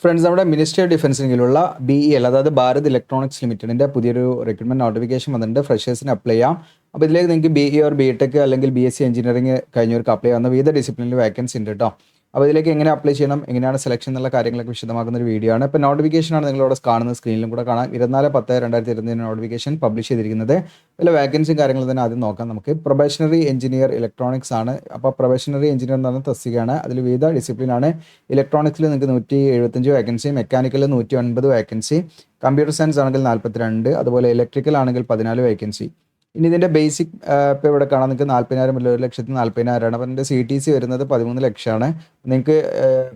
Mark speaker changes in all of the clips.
Speaker 1: Friends, നമ്മുടെ ministry of ഡിഫൻസിന് കീഴിലുള്ള BEL അതായത് ഭാരത് ഇലക്ട്രോണിക്സ് ലിമിറ്റഡിൻ്റെ പുതിയൊരു റിക്രൂട്ട്മെന്റ് നോട്ടിഫിക്കേഷൻ വന്നിട്ടുണ്ട്. ഫ്രഷേഴ്സിന് അപ്ലൈ ചെയ്യാം. അപ്പോൾ ഇതിലേക്ക് നിങ്ങൾക്ക് BE ഓർ BTech അല്ലെങ്കിൽ BSc എഞ്ചിനീയറിംഗ് കഴിഞ്ഞവർക്ക് അപ്ലൈ ചെയ്യാവുന്ന വിവിധ ഡിസിപ്ലിനിൽ വേക്കൻസി ഉണ്ട് കേട്ടോ. അപ്പോൾ ഇതിലേക്ക് എങ്ങനെ അപ്ലൈ ചെയ്യണം, എങ്ങനെയാണ് സെലക്ഷൻ എന്നുള്ള കാര്യങ്ങളൊക്കെ വിശദമാക്കുന്ന ഒരു വീഡിയോ ആണ്. ഇപ്പോൾ നോട്ടിഫിക്കേഷനാണ് നിങ്ങളോട് കാണുന്ന സ്ക്രീനിലും കൂടെ കാണാം. 24/10/2020 നോട്ടിഫിക്കേഷൻ പബ്ലിഷ് ചെയ്തിരിക്കുന്നത്. ഇതിൽ വേക്കൻസിയും കാര്യങ്ങൾ തന്നെ ആദ്യം നോക്കാം. നമുക്ക് പ്രൊബേഷണറി എഞ്ചിനീയർ ഇലക്ട്രോണിക്സ് ആണ്. അപ്പോൾ പ്രൊബേഷണറി എഞ്ചിനീയർ എന്ന് പറഞ്ഞ തസ്തികയാണ്. അതിൽ വിവിധ ഡിസിപ്ലിനാണ്. ഇലക്ട്രോണിക്സിൽ നിങ്ങൾക്ക് 175 വേക്കൻസി, മെക്കാനിക്കലിൽ 109 വേക്കൻസി, കമ്പ്യൂട്ടർ സയൻസ് ആണെങ്കിൽ 42, അതുപോലെ ഇലക്ട്രിക്കൽ ആണെങ്കിൽ 14 വേക്കൻസി. ഇനി ഇതിൻ്റെ ബേസിക് ഇപ്പോൾ ഇവിടെ കാണാൻ നിങ്ങൾക്ക് 40,000 മുതൽ 1,40,000 ആണ്. അപ്പോൾ ഇതിൻ്റെ CTC വരുന്നത് 13 ലക്ഷമാണ്. നിങ്ങൾക്ക്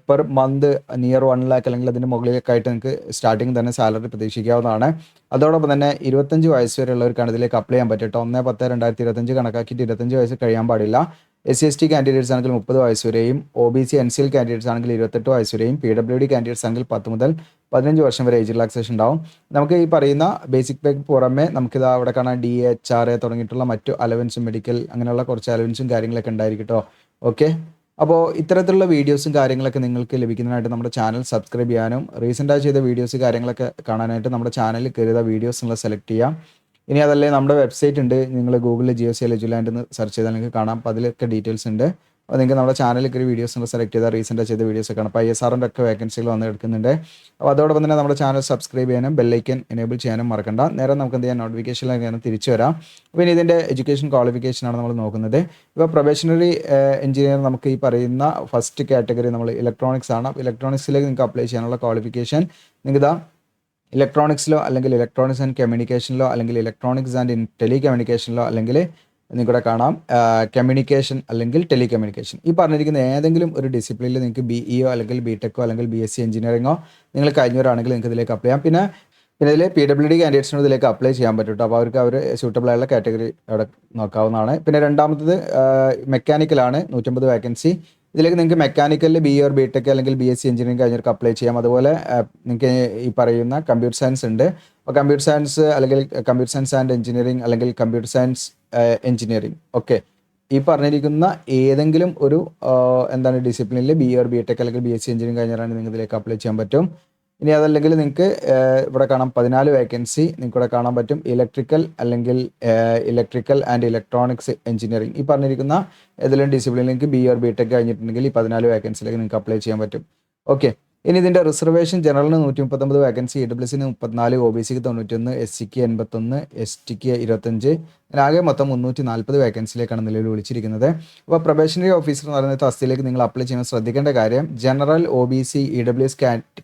Speaker 1: പെർ മന്ത് നിയർ 1 lakh അല്ലെങ്കിൽ അതിൻ്റെ മുകളിലൊക്കെ ആയിട്ട് നിങ്ങൾക്ക് സ്റ്റാർട്ടിങ് തന്നെ സാലറി പ്രതീക്ഷിക്കാവുന്നതാണ്. അതോടൊപ്പം തന്നെ 25 വയസ്സ് വരെയുള്ളവർക്കാണ് ഇതിലേക്ക് അപ്ലൈ ചെയ്യാൻ പറ്റും. 1/10/2025 കണക്കാക്കിയിട്ട് 25 വയസ്സ് കഴിയാൻ പാടില്ല. SC/ST കാൻഡിഡേറ്റ്സ് ആണെങ്കിൽ 30 വയസ്സ് വരെയും, OBC NCL കാൻഡിഡേറ്റ്സ് ആണെങ്കിൽ 28 വയസ്സ് വരെയും, PWD കാൻഡിഡേറ്റ്സ് ആണെങ്കിൽ 10 മുതൽ 15 വർഷം വരെ ഏജ് റിലാക്സേഷൻ ഉണ്ടാവും. നമുക്ക് ഈ പറയുന്ന ബേസിക് പേക്ക് പുറമെ നമുക്കിത് അവിടെ കാണാൻ DHRA തുടങ്ങിയിട്ടുള്ള മറ്റു അലവൻസും മെഡിക്കൽ അങ്ങനെയുള്ള കുറച്ച് അലവൻസും കാര്യങ്ങളൊക്കെ ഉണ്ടായിരിക്കും കേട്ടോ. ഓക്കെ, അപ്പോൾ ഇത്തരത്തിലുള്ള വീഡിയോസും കാര്യങ്ങളൊക്കെ നിങ്ങൾക്ക് ലഭിക്കുന്നതിനായിട്ട് നമ്മുടെ ചാനൽ സബ്സ്ക്രൈബ് ചെയ്യാനും റീസെൻ്റായി ചെയ്ത വീഡിയോസ് കാര്യങ്ങളൊക്കെ കാണാനായിട്ട് നമ്മുടെ ചാനലിൽ കയറിയ വീഡിയോസ് നിങ്ങൾ സെലക്ട് ചെയ്യാം. ഇനി അതല്ലേ നമ്മുടെ വെബ്സൈറ്റ് ഉണ്ട്, നിങ്ങൾ ഗൂഗിളിൽ GeoCL എജുലാൻഡ് എന്ന് സെർച്ച് ചെയ്താൽ നിങ്ങൾക്ക് കാണാം. അപ്പോൾ അതിലൊക്കെ ഡീറ്റെയിൽസ് ഉണ്ട്. അപ്പോൾ നിങ്ങൾക്ക് നമ്മുടെ ചാനലിൽ കയറി വീഡിയോസ് നിങ്ങൾ സെലക്ട് ചെയ്താൽ റീസെൻ്റായി ചെയ്ത വീഡിയോസ് ഒക്കെ കാണാം. അപ്പോൾ ISRൻ്റെ ഒക്കെ വേക്കൻസികൾ വന്ന് എടുക്കുന്നുണ്ട്. അപ്പോൾ അതോടൊപ്പം തന്നെ നമ്മുടെ ചാനൽ സബ്സ്ക്രൈബ് ചെയ്യാനും ബെല്ലൈക്കൻ എനേബിൾ ചെയ്യാനും മറക്കണ്ട. നേരെ നമുക്ക് എന്ത് ചെയ്യാൻ നോട്ടിഫിക്കേഷനിലേക്ക് തിരിച്ചു വരാം. അപ്പോൾ ഇനി ഇതിൻ്റെ എഡ്യൂക്കേഷൻ ക്വാളിഫിക്കേഷനാണ് നമ്മൾ നോക്കുന്നത്. ഇപ്പോൾ പ്രൊബേഷണറി എഞ്ചിനീയർ നമുക്ക് ഈ പറയുന്ന ഫസ്റ്റ് കാറ്റഗറി നമ്മൾ ഇലക്ട്രോണിക്സ് ആണ്. അപ്പോൾ ഇലക്ട്രോണിക്സിലേക്ക് നിങ്ങൾക്ക് അപ്ലൈ ചെയ്യാനുള്ള ക്വാളിഫിക്കേഷൻ നിങ്ങൾക്ക് ഇലക്ട്രോണിക്സിലോ അല്ലെങ്കിൽ ഇലക്ട്രോണിക്സ് ആൻഡ് കമ്മ്യൂണിക്കേഷനിലോ അല്ലെങ്കിൽ ഇലക്ട്രോണിക്സ് ആൻഡ് ടെലി കമ്മ്യൂണിക്കേഷനിലോ അല്ലെങ്കിൽ നിങ്ങൾക്കിവിടെ കാണാം കമ്മ്യൂണിക്കേഷൻ അല്ലെങ്കിൽ ടെലി കമ്മ്യൂണിക്കേഷൻ. ഈ പറഞ്ഞിരിക്കുന്ന ഏതെങ്കിലും ഒരു ഡിസിപ്ലിനിൽ നിങ്ങൾക്ക് BEO അല്ലെങ്കിൽ BTechോ അല്ലെങ്കിൽ BSc എഞ്ചിനീയറിംഗോ നിങ്ങൾ കഴിഞ്ഞവരാണെങ്കിൽ നിങ്ങൾക്ക് ഇതിലേക്ക് അപ്ലൈ ചെയ്യാം. പിന്നെ ഇതിൽ PWD കാൻഡിഡേറ്റ്സിനോട് ഇതിലേക്ക് അപ്ലൈ ചെയ്യാൻ പറ്റും കേട്ടോ. അപ്പോൾ അവർക്ക് സ്യൂട്ടബിൾ ആയുള്ള കാറ്റഗറി അവിടെ നോക്കാവുന്നതാണ്. പിന്നെ രണ്ടാമത്തത് മെക്കാനിക്കലാണ്, 150 വേക്കൻസി. ഇതിലേക്ക് നിങ്ങൾക്ക് മെക്കാനിക്കലിൽ BE ഓർ BTech അല്ലെങ്കിൽ BSc എഞ്ചിനീയറിംഗ് കഴിഞ്ഞവർക്ക് അപ്ലൈ ചെയ്യാം. അതുപോലെ നിങ്ങൾക്ക് ഈ പറയുന്ന കമ്പ്യൂട്ടർ സയൻസ് ഉണ്ട്. അപ്പോൾ കമ്പ്യൂട്ടർ സയൻസ് അല്ലെങ്കിൽ കമ്പ്യൂട്ടർ സയൻസ് ആൻഡ് എഞ്ചിനീയറിംഗ് അല്ലെങ്കിൽ കമ്പ്യൂട്ടർ സയൻസ് എഞ്ചിനീയറിംഗ് ഓക്കെ, ഈ പറഞ്ഞിരിക്കുന്ന ഏതെങ്കിലും ഒരു ഡിസിപ്ലിനിൽ BE ഓർ BTech അല്ലെങ്കിൽ BSc എഞ്ചിനീയറിംഗ് കഴിഞ്ഞാലാണ് നിങ്ങൾക്ക് ഇതിലേക്ക് അപ്ലൈ ചെയ്യാൻ പറ്റും. ഇനി അതല്ലെങ്കിൽ നിങ്ങൾക്ക് ഇവിടെ കാണാം 14 വേക്കൻസി നിങ്ങൾക്ക് ഇവിടെ കാണാൻ പറ്റും. ഇലക്ട്രിക്കൽ അല്ലെങ്കിൽ ഇലക്ട്രിക്കൽ ആൻഡ് ഇലക്ട്രോണിക്സ് എഞ്ചിനീയറിംഗ് ഈ പറഞ്ഞിരിക്കുന്ന ഏതെങ്കിലും ഡിസിപ്ലിനിൽ നിങ്ങൾക്ക് BE ഓർ BTech കഴിഞ്ഞിട്ടുണ്ടെങ്കിൽ ഈ 14 വേക്കൻസിയിലേക്ക് നിങ്ങൾക്ക് അപ്ലൈ ചെയ്യാൻ പറ്റും. ഓക്കെ, ഇനി ഇതിൻ്റെ റിസർവേഷൻ ജനറലിന് 139 വേക്കൻസി, EWSന് 34, OBCക്ക് 91, SCക്ക് 81, STക്ക് 25, ആകെ മൊത്തം 340 വേക്കൻസിയിലേക്കാണ് നിലവിൽ വിളിച്ചിരിക്കുന്നത്. അപ്പോൾ പ്രൊബേഷണറി ഓഫീസർ എന്ന് പറയുന്ന തസ്തിയിലേക്ക് നിങ്ങൾ അപ്ലൈ ചെയ്യുമ്പോൾ ശ്രദ്ധിക്കേണ്ട കാര്യം, ജനറൽ OBC EWS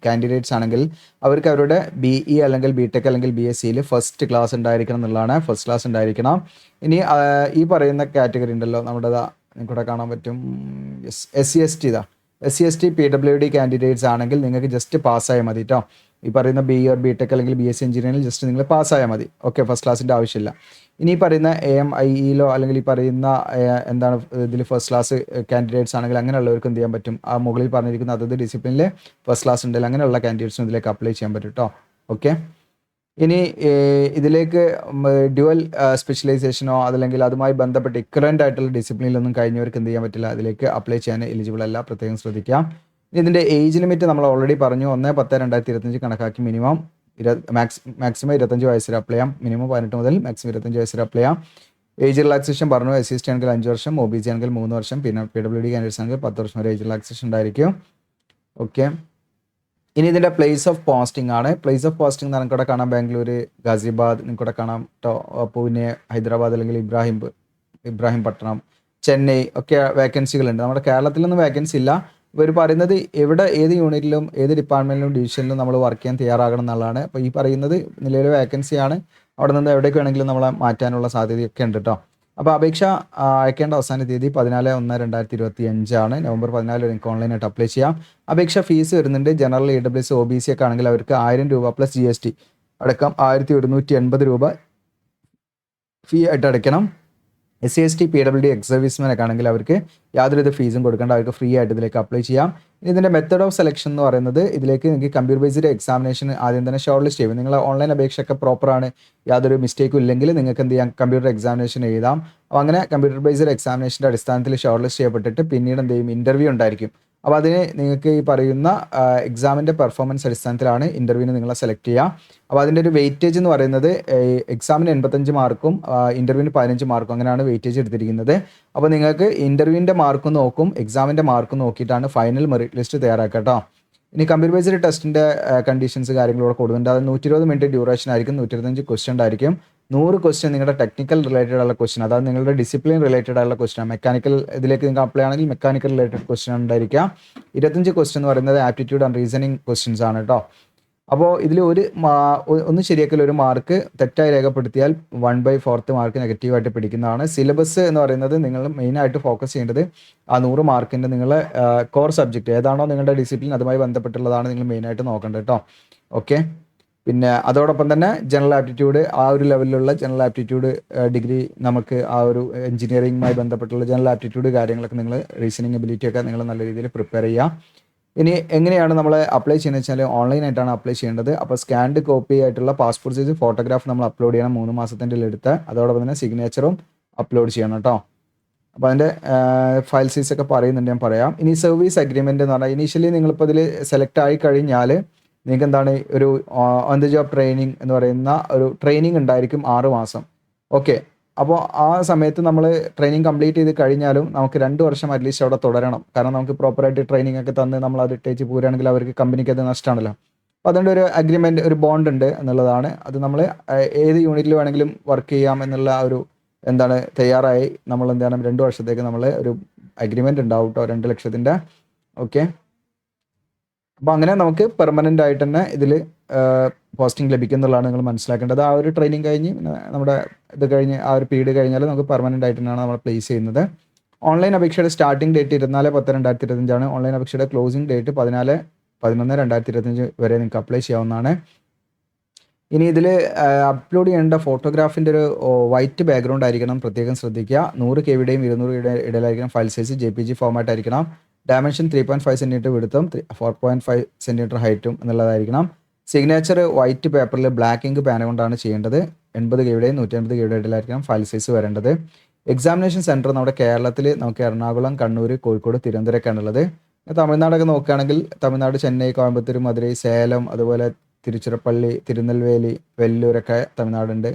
Speaker 1: കാൻഡിഡേറ്റ്സ് ആണെങ്കിൽ അവർക്ക് അവരുടെ BE അല്ലെങ്കിൽ BTech അല്ലെങ്കിൽ BScയിൽ ഫസ്റ്റ് ക്ലാസ് ഉണ്ടായിരിക്കണം എന്നുള്ളതാണ്. ഫസ്റ്റ് ക്ലാസ് ഉണ്ടായിരിക്കണം. ഇനി ഈ പറയുന്ന കാറ്റഗറി ഉണ്ടല്ലോ നമ്മുടെ നിങ്ങൾക്കിവിടെ കാണാൻ പറ്റും SC/ST SC/ST PWD കാൻഡിഡേറ്റ്സ് ആണെങ്കിൽ നിങ്ങൾക്ക് ജസ്റ്റ് പാസ്സായാൽ മതി കേട്ടോ. ഈ പറയുന്ന BE ഓർ BTech അല്ലെങ്കിൽ BSc എഞ്ചിനീയറിംഗിൽ ജസ്റ്റ് നിങ്ങൾ പാസ്സായാൽ മതി. ഓക്കെ, ഫസ്റ്റ് ക്ലാസിൻ്റെ ആവശ്യമില്ല. ഇനി ഈ പറയുന്ന AMIEയിലോ അല്ലെങ്കിൽ ഈ പറയുന്ന ഇതിൽ ഫസ്റ്റ് ക്ലാസ് കാൻഡിഡേറ്റ്സ് ആണെങ്കിൽ അങ്ങനെയുള്ളവർക്ക് എന്ത് ചെയ്യാൻ പറ്റും, ആ മുകളിൽ പറഞ്ഞിരിക്കുന്ന അതത് ഡിസിപ്ലിനിൽ ഫസ്റ്റ് ക്ലാസ് ഉണ്ടെങ്കിൽ അങ്ങനെയുള്ള കാൻഡിഡേറ്റ്സിനും ഇതിലേക്ക് അപ്ലൈ ചെയ്യാൻ പറ്റും കേട്ടോ. ഓക്കെ, ഇനി ഇതിലേക്ക് ഡ്യുവൽ സ്പെഷ്യലൈസേഷനോ അതല്ലെങ്കിൽ അതുമായി ബന്ധപ്പെട്ട് ഇക്വലൻ്റ് ആയിട്ടുള്ള ഡിസിപ്ലിനിലൊന്നും കഴിഞ്ഞവർക്ക് എന്ത് ചെയ്യാൻ പറ്റില്ല, അതിലേക്ക് അപ്ലൈ ചെയ്യാൻ എലിജിബിൾ അല്ല. പ്രത്യേകം ശ്രദ്ധിക്കാം. ഇതിൻ്റെ ഏജ് ലിമിറ്റ് നമ്മൾ ഓൾറെഡി പറഞ്ഞു, 1/10/2025 കണക്കാക്കി മിനിമം മാക്സിമം 25 വയസ്സ് വരെ അപ്ലൈ ചെയ്യാം. മിനിമം 18 മുതൽ മാക്സിമം 25 വയസ്സ് വരെ അപ്ലൈ ചെയ്യാം. ഏജ് റിലാക്സേഷൻ പറഞ്ഞു, SC/ST ആണെങ്കിൽ 5 വർഷം, OBC ആണെങ്കിൽ 3 വർഷം, പിന്നെ PWD കാൻഡിഡേറ്റ്സ് ആണെങ്കിൽ 10 വർഷം വരെ ഏജ് റിലാക്സേഷൻ ഉണ്ടായിരിക്കും. ഓക്കെ, ഇനി ഇതിൻ്റെ പ്ലേസ് ഓഫ് പോസ്റ്റിംഗ് ആണ്. പ്ലേസ് ഓഫ് പോസ്റ്റിംഗ് എന്ന് നിങ്ങൾക്ക് ഇവിടെ കാണാം ബാംഗ്ലൂർ, ഗാസിയാബാദ്, നിങ്ങൾക്ക് ഇവിടെ കാണാം പൂനെ, ഹൈദരാബാദ് അല്ലെങ്കിൽ ഇബ്രാഹിംപട്ടണം, ചെന്നൈ ഒക്കെ വേക്കൻസികളുണ്ട്. നമ്മുടെ കേരളത്തിലൊന്നും വേക്കൻസി ഇല്ല. ഇവർ പറയുന്നത് എവിടെ ഏത് യൂണിറ്റിലും ഏത് ഡിപ്പാർട്ട്മെൻറ്റിലും ഡിവിഷനിലും നമ്മൾ വർക്ക് ചെയ്യാൻ തയ്യാറാകണം എന്നുള്ളതാണ്. അപ്പോൾ ഈ പറയുന്നത് നിലവിലെ വേക്കൻസിയാണ്. അവിടെ നിന്ന് എവിടേക്ക് വേണമെങ്കിലും നമ്മളെ മാറ്റാനുള്ള സാധ്യതയൊക്കെ ഉണ്ട് കേട്ടോ. അപ്പോൾ അപേക്ഷ അയക്കേണ്ട അവസാന തീയതി 14/1/2025 ആണ്. നവംബർ 14 നിങ്ങൾക്ക് ഓൺലൈനായിട്ട് അപ്ലൈ ചെയ്യാം. അപേക്ഷ ഫീസ് വരുന്നുണ്ട്. ജനറൽ EWS OBC ഒക്കെ ആണെങ്കിൽ അവർക്ക് 1000 രൂപ പ്ലസ് GST അടക്കം 1180 രൂപ ഫീ ആയിട്ട് അടയ്ക്കണം. SC/ST PWD എക്സ് സർവീസ്മാനൊക്കെ ആണെങ്കിൽ അവർക്ക് യാതൊരുവിധ ഫീസും കൊടുക്കേണ്ട, അവർക്ക് ഫ്രീ ആയിട്ട് ഇതിലേക്ക് അപ്ലൈ ചെയ്യാം. ഇനി ഇതിൻ്റെ മെത്തേഡ് ഓഫ് സെലക്ഷൻ എന്ന് പറയുന്നത്, ഇതിലേക്ക് നിങ്ങൾക്ക് കമ്പ്യൂട്ടർ ബേസ്ഡ് എക്സാമിനേഷൻ ആദ്യം തന്നെ ഷോർട്ട് ലിസ്റ്റ് ചെയ്യും. നിങ്ങൾ ഓൺലൈൻ അപേക്ഷയൊക്കെ പ്രോപ്പറാണ്, യാതൊരു മിസ്റ്റേക്കും ഇല്ലെങ്കിൽ നിങ്ങൾക്ക് എന്ത് ചെയ്യാം, കമ്പ്യൂട്ടർ എക്സാമിനേഷൻ എഴുതാം. അപ്പോൾ അങ്ങനെ കമ്പ്യൂട്ടർ ബേസ്ഡ് എക്സാമിനേഷൻ്റെ അടിസ്ഥാനത്തിൽ ഷോർട്ട് ലിസ്റ്റ് ചെയ്യപ്പെട്ടിട്ട് പിന്നീട് എന്ത് ചെയ്യും, ഇൻ്റർവ്യൂ ഉണ്ടായിരിക്കും. അപ്പോൾ അതിന് നിങ്ങൾക്ക് ഈ പറയുന്ന എക്സാമിൻ്റെ പെർഫോമൻസ് അടിസ്ഥാനത്തിലാണ് ഇൻ്റർവ്യൂവിന് നിങ്ങളെ സെലക്ട് ചെയ്യുക. അപ്പോൾ അതിൻ്റെ ഒരു വെയിറ്റേജ് എന്ന് പറയുന്നത് എക്സാമിന് 85 മാർക്കും ഇൻ്റർവ്യൂവിന് 15 മാർക്കും അങ്ങനെയാണ് വെയിറ്റേജ് എടുത്തിരിക്കുന്നത്. അപ്പോൾ നിങ്ങൾക്ക് ഇൻ്റർവ്യൂവിൻ്റെ മാർക്കും നോക്കും എക്സാമിൻ്റെ മാർക്കും നോക്കിയിട്ടാണ് ഫൈനൽ മെറിറ്റ് ലിസ്റ്റ് തയ്യാറാക്കുക കേട്ടോ. ഇനി കമ്പ്യൂട്ടർ ബേസ്ഡ് ടെസ്റ്റിൻ്റെ കണ്ടീഷൻസ് കാര്യങ്ങളോട് കൊടുക്കുന്നുണ്ട്. അത് 120 മിനിറ്റ് ഡ്യൂറേഷൻ ആയിരിക്കും, 125 ക്വസ്റ്റ്യൻ ആയിരിക്കും. 100 ക്വസ്റ്റ്യൻ നിങ്ങളുടെ ടെക്നിക്കൽ റിലേറ്റഡ് ആയുള്ള ക്വസ്റ്റ്യൻ, അതായത് നിങ്ങളുടെ ഡിസിപ്ലിൻ റിലേറ്റഡ് ആയുള്ള ക്വസ്റ്റ്യൻ. മെക്കാനിക്കൽ ഇതിലേക്ക് നിങ്ങൾക്ക് അപ്ലൈ ആണെങ്കിൽ മെക്കാനിക്കൽ റിലേറ്റഡ് ക്വസ്റ്റ്യൻ ഉണ്ടായിരിക്കുക. 25 ക്വസ്റ്റ്യൻ എന്ന് പറയുന്നത് ആപ്റ്റിറ്റ്യൂഡ് ആൻഡ് റീസണിങ് ക്വസ്റ്റ്യൻസ് ആണ് കേട്ടോ. അപ്പോൾ ഇതിൽ ഒന്ന് ശരിയാക്കൽ ഒരു മാർക്ക് തെറ്റായി രേഖപ്പെടുത്തിയാൽ 1/4 മാർക്ക് നെഗറ്റീവായിട്ട് പിടിക്കുന്നതാണ്. സിലബസ് എന്ന് പറയുന്നത് നിങ്ങൾ മെയിനായിട്ട് ഫോക്കസ് ചെയ്യേണ്ടത് ആ 100 മാർക്കിൻ്റെ നിങ്ങളെ കോർ സബ്ജക്റ്റ് ഏതാണോ നിങ്ങളുടെ ഡിസിപ്ലിൻ അതുമായി ബന്ധപ്പെട്ടുള്ളതാണ് നിങ്ങൾ മെയിനായിട്ട് നോക്കേണ്ടത് കേട്ടോ. ഓക്കെ, പിന്നെ അതോടൊപ്പം തന്നെ ജനറൽ ആപ്റ്റിറ്റ്യൂഡ്, ആ ഒരു ലെവലിലുള്ള ജനറൽ ആപ്റ്റിറ്റ്യൂഡ് ഡിഗ്രി നമുക്ക് ആ ഒരു എഞ്ചിനീയറിംഗുമായി ബന്ധപ്പെട്ടുള്ള ജനറൽ ആപ്റ്റിറ്റ്യൂഡ് കാര്യങ്ങളൊക്കെ നിങ്ങൾ റീസണിങ് എബിലിറ്റി ഒക്കെ നിങ്ങൾ നല്ല രീതിയിൽ പ്രിപ്പയർ ചെയ്യുക. ഇനി എങ്ങനെയാണ് നമ്മൾ അപ്ലൈ ചെയ്യുന്നത് വെച്ചാൽ ഓൺലൈനായിട്ടാണ് അപ്ലൈ ചെയ്യേണ്ടത്. അപ്പോൾ സ്കാൻഡ് കോപ്പി ആയിട്ടുള്ള പാസ്പോർട്ട് സൈസ് ഫോട്ടോഗ്രാഫ് നമ്മൾ അപ്ലോഡ് ചെയ്യണം 3 മാസത്തിൻ്റെ എടുത്ത്. അതോടൊപ്പം തന്നെ സിഗ്നേച്ചറും അപ്ലോഡ് ചെയ്യണം കേട്ടോ. അപ്പോൾ അതിൻ്റെ ഫയൽ സൈസ് ഒക്കെ പറയുന്നുണ്ട്, ഞാൻ പറയാം. ഇനി സർവീസ് അഗ്രിമെൻ്റ് എന്ന് പറഞ്ഞാൽ ഇനീഷ്യലി നിങ്ങളിപ്പോൾ ഇതിൽ സെലക്ട് ആയി കഴിഞ്ഞാൽ നിങ്ങൾക്ക് എന്താണ് ഒരു ഓൺ ദ ജോബ് ട്രെയിനിങ് എന്ന് പറയുന്ന ഒരു ട്രെയിനിങ് ഉണ്ടായിരിക്കും 6 മാസം. ഓക്കെ, അപ്പോൾ ആ സമയത്ത് നമ്മൾ ട്രെയിനിങ് കംപ്ലീറ്റ് ചെയ്ത് കഴിഞ്ഞാലും നമുക്ക് 2 വർഷം അറ്റ്ലീസ്റ്റ് അവിടെ തുടരണം. കാരണം നമുക്ക് പ്രോപ്പറായിട്ട് ട്രെയിനിങ് ഒക്കെ തന്ന് നമ്മൾ അത് ഇട്ടേച്ച് പോരുകയാണെങ്കിൽ അവർക്ക് കമ്പനിക്ക് അത് നഷ്ടമാണല്ലോ. അപ്പോൾ അതുകൊണ്ട് ഒരു അഗ്രിമെൻ്റ്, ഒരു ബോണ്ട് ഉണ്ട് എന്നുള്ളതാണ്. അത് നമ്മൾ ഏത് യൂണിറ്റിൽ വേണമെങ്കിലും വർക്ക് ചെയ്യാം എന്നുള്ള ഒരു തയ്യാറായി നമ്മൾ 2 വർഷത്തേക്ക് നമ്മൾ ഒരു അഗ്രിമെൻ്റ് ഉണ്ടാവും കേട്ടോ, 2 ലക്ഷത്തിൻ്റെ. ഓക്കെ, അപ്പോൾ അങ്ങനെ നമുക്ക് പെർമനൻ്റ് ആയിട്ട് തന്നെ ഇതിൽ പോസ്റ്റിംഗ് ലഭിക്കും എന്നുള്ളതാണ് നിങ്ങൾ മനസ്സിലാക്കേണ്ടത്. ആ ഒരു ട്രെയിനിങ് കഴിഞ്ഞ് നമ്മുടെ ഇത് കഴിഞ്ഞ് ആ ഒരു പീരീഡ് കഴിഞ്ഞാൽ നമുക്ക് പെർമനൻ്റ് ആയിട്ട് തന്നെയാണ് നമ്മൾ പ്ലേസ് ചെയ്യുന്നത്. ഓൺലൈൻ അപേക്ഷയുടെ സ്റ്റാർട്ടിംഗ് ഡേറ്റ് 24/10/2025 ഓൺലൈൻ അപേക്ഷയുടെ ക്ലോസിംഗ് ഡേറ്റ് 14/11/2025 വരെ നിങ്ങൾക്ക് അപ്ലൈ ചെയ്യാവുന്നതാണ്. ഇനി ഇതിൽ അപ്ലോഡ് ചെയ്യേണ്ട ഫോട്ടോഗ്രാഫിൻ്റെ ഒരു വൈറ്റ് ബാക്ക്ഗ്രൗണ്ട് ആയിരിക്കണം, പ്രത്യേകം ശ്രദ്ധിക്കുക. 100 KB 200 ഇടയിലായിരിക്കണം. ഫയൽ സൈസ് JPG ഫോർമാറ്റ് ആയിരിക്കണം. ഡയമെൻഷൻ 3.5 സെൻറ്റിമീറ്റർ വിടുത്തും 4.5 സെൻറ്റിമീറ്റർ ഹൈറ്റും എന്നുള്ളതായിരിക്കണം. സിഗ്നേച്ചർ വൈറ്റ് പേപ്പറിൽ ബ്ലാക്ക് ഇങ്ക് പേന കൊണ്ടാണ് ചെയ്യേണ്ടത്. 80 KB 150 KB ഇടയിലായിരിക്കണം ഫയൽ സൈസ് വരേണ്ടത്. എക്സാമിനേഷൻ സെൻറ്റർ നമ്മുടെ കേരളത്തിൽ നമുക്ക് എറണാകുളം, കണ്ണൂർ, കോഴിക്കോട്, തിരുവനന്തപുരമൊക്കെയാണ് ഉള്ളത്. തമിഴ്നാടൊക്കെ നോക്കുകയാണെങ്കിൽ തമിഴ്നാട് ചെന്നൈ, കോയമ്പത്തൂർ, മധുരൈ, സേലം, അതുപോലെ തിരുച്ചിറപ്പള്ളി, തിരുനെൽവേലി, വെല്ലൂരൊക്കെ തമിഴ്നാടുണ്ട്.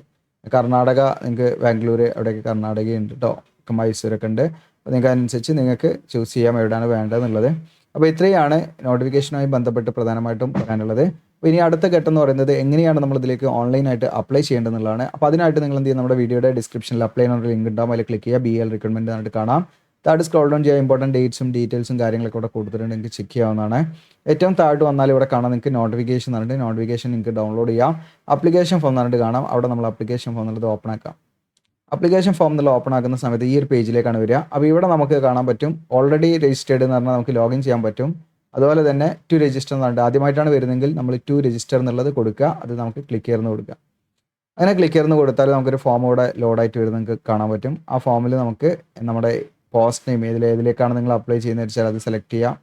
Speaker 1: കർണാടക നിങ്ങൾക്ക് ബാംഗ്ലൂർ അവിടെയൊക്കെ കർണാടകയുണ്ട് കേട്ടോ, മൈസൂരൊക്കെ ഉണ്ട്. അപ്പോൾ നിങ്ങൾക്ക് അതിനനുസരിച്ച് നിങ്ങൾക്ക് ചൂസ് ചെയ്യാം എവിടെയാണ് വേണ്ടതെന്നുള്ളത്. അപ്പോൾ ഇത്രയാണ് നോട്ടിഫിക്കേഷനുമായി ബന്ധപ്പെട്ട് പ്രധാനമായിട്ടും പറയാനുള്ളത്. അപ്പോൾ ഇനി അടുത്ത ഘട്ടം എന്ന് പറയുന്നത് എങ്ങനെയാണ് നമ്മൾ ഇതിലേക്ക് ഓൺലൈനായിട്ട് അപ്ലൈ ചെയ്യേണ്ടതെന്നുള്ളതാണ്. അപ്പോൾ അതിനായിട്ട് നിങ്ങൾ എന്ത് ചെയ്യുക, നമ്മുടെ വീഡിയോയുടെ ഡിസ്ക്രിപ്ഷനിൽ അപ്ലൈ ചെയ്യുന്ന ലിങ്ക് ഉണ്ടാകും, അതിൽ ക്ലിക്ക് ചെയ്യുക. BL റിക്രൂട്ട്മെൻറ്റ് ആയിട്ട് കാണാം. താഴെ സ്ക്രോൾ ഡൗൺ ചെയ്യുക, ഇമ്പോർട്ടൻറ്റ് ഡേറ്റ്സും ഡീറ്റെയിൽസും കാര്യങ്ങളൊക്കെ ഇവിടെ കൊടുത്തിട്ടുണ്ട്, നിങ്ങൾക്ക് ചെക്ക് ചെയ്യാവുന്നതാണ്. ഏറ്റവും താഴോട്ട് വന്നാൽ ഇവിടെ കാണാം നിങ്ങൾക്ക് നോട്ടിഫിക്കേഷൻ പറഞ്ഞിട്ട്, നോട്ടിഫിക്കേഷൻ നിങ്ങൾക്ക് ഡൗൺലോഡ് ചെയ്യാം. ആപ്ലിക്കേഷൻ ഫോം പറഞ്ഞിട്ട് കാണാം, അവിടെ നമ്മൾ ആപ്ലിക്കേഷൻ ഫോം എന്നുള്ളത് ഓപ്പൺ ആക്കാം. ആപ്ലിക്കേഷൻ ഫോം എന്നുള്ള ഓപ്പൺ ആക്കുന്ന സമയത്ത് ഈ ഒരു പേജിലേക്കാണ് വരിക. അപ്പോൾ ഇവിടെ നമുക്ക് കാണാൻ പറ്റും ഓൾറെഡി രജിസ്റ്റേർഡ് എന്ന് പറഞ്ഞാൽ നമുക്ക് ലോഗിൻ ചെയ്യാൻ പറ്റും. അതുപോലെ തന്നെ ടു രജിസ്റ്റർ എന്ന് പറഞ്ഞിട്ട് ആദ്യമായിട്ടാണ് വരുന്നതെങ്കിൽ നമ്മൾ ടു രജിസ്റ്റർ എന്നുള്ളത് കൊടുക്കുക. അത് നമുക്ക് ക്ലിക്ക് ചെയ്ത് കൊടുക്കുക. അങ്ങനെ ക്ലിക്ക് ചെയ്ത് കൊടുത്താൽ നമുക്കൊരു ഫോം ഇവിടെ ലോഡായിട്ട് വരുന്നത് നിങ്ങൾക്ക് കാണാൻ പറ്റും. ആ ഫോമിൽ നമുക്ക് നമ്മുടെ പോസ്റ്റ് നെയിം ഏതിലേക്കാണ് നിങ്ങൾ അപ്ലൈ ചെയ്യുന്നത് വെച്ചാൽ അത് സെലക്ട് ചെയ്യാം.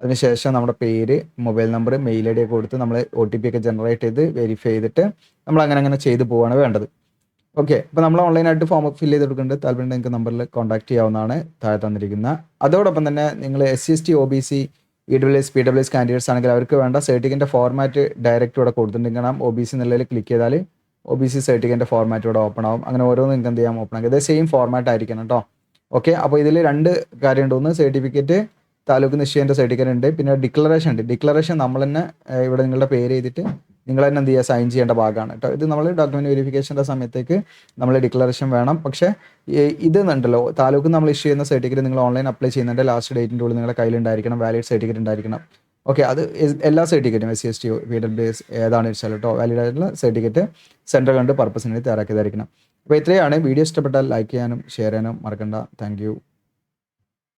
Speaker 1: അതിനുശേഷം നമ്മുടെ പേര്, മൊബൈൽ നമ്പർ, മെയിൽ ID ഒക്കെ കൊടുത്ത് നമ്മൾ OTP ഒക്കെ ജനറേറ്റ് ചെയ്ത് വെരിഫൈ ചെയ്തിട്ട് നമ്മൾ അങ്ങനെ ചെയ്ത് പോവുകയാണ് വേണ്ടത്. ഓക്കെ, അപ്പോൾ നമ്മൾ ഓൺലൈനായിട്ട് ഫോം ഫില്ല് ചെയ്ത് കൊടുക്കേണ്ടത് താല്പര്യം നിങ്ങൾക്ക് നമ്പറിൽ കോൺടാക്ട് ചെയ്യാവുന്നതാണ് താഴെ തന്നിരിക്കുന്ന. അതോടൊപ്പം തന്നെ നിങ്ങൾ SC/ST OBC EWS PWS candidates ആണെങ്കിൽ അവർക്ക് വേണ്ട സർട്ടിഫിക്കറ്റിൻ്റെ ഫോർമാറ്റ് ഡയറക്റ്റ് ഇവിടെ കൊടുത്തിട്ടുണ്ടെങ്കിൽ OBC എന്നുള്ളതിൽ ക്ലിക്ക് ചെയ്താൽ OBC സർട്ടിഫിക്കറ്റിൻ്റെ ഫോർമാറ്റ് ഇവിടെ ഓപ്പൺ ആവും. അങ്ങനെ ഓരോന്നും നിങ്ങൾക്ക് എന്ത് ചെയ്യാം, ഓപ്പൺ ആക്കി. അതേ സെയിം ഫോർമാറ്റ് ആയിരിക്കണം കേട്ടോ. ഓക്കെ, അപ്പോൾ ഇതിൽ 2 കാര്യമുണ്ട്. ഒന്ന് സർട്ടിഫിക്കറ്റ്, താലൂക്ക് നിശ്ചയൻ്റെ സർട്ടിഫിക്കറ്റ് ഉണ്ട്. പിന്നെ ഡിക്ലറേഷൻ ഉണ്ട്. ഡിക്ലറേഷൻ നമ്മൾ തന്നെ ഇവിടെ നിങ്ങളുടെ പേര് ചെയ്തിട്ട് നിങ്ങൾ തന്നെ എന്ത് ചെയ്യുക, സൈൻ ചെയ്യേണ്ട ഭാഗമാണ് കേട്ടോ. ഇത് നമ്മൾ ഡോക്യുമെൻറ്റ് വെരിഫിക്കേഷൻ്റെ സമയത്തേക്ക് നമ്മൾ ഡിക്ലറേഷൻ വേണം. പക്ഷേ ഇത് ഉണ്ടല്ലോ, താലൂക്ക് നമ്മൾ ഇഷ്യൂ ചെയ്യുന്ന സർട്ടിഫിക്കറ്റ് നിങ്ങൾ ഓൺലൈൻ അപ്ലൈ ചെയ്യുന്നതിൻ്റെ ലാസ്റ്റ് ഡേറ്റിൻ്റെ ഉള്ളിൽ നിങ്ങളുടെ കയ്യിലുണ്ടായിരിക്കണം. വാലിഡ് സർട്ടിഫിക്കറ്റ് ഉണ്ടായിരിക്കണം. ഓക്കെ, അത് എല്ലാ സർട്ടിഫിക്കറ്റും SC/ST PWS ഏതാണ് വെച്ചാൽ കേട്ടോ, വാലിഡ് ആയിട്ടുള്ള സർട്ടിഫിക്കറ്റ് സെൻട്രൽ കണ്ട് പർപ്പസിന് തയ്യാറാക്കിയതായിരിക്കണം. അപ്പോൾ ഇത്രയാണ്. വീഡിയോ ഇഷ്ടപ്പെട്ടാൽ ലൈക്ക് ചെയ്യാനും ഷെയർ ചെയ്യാനും മറക്കണ്ട. Thank you.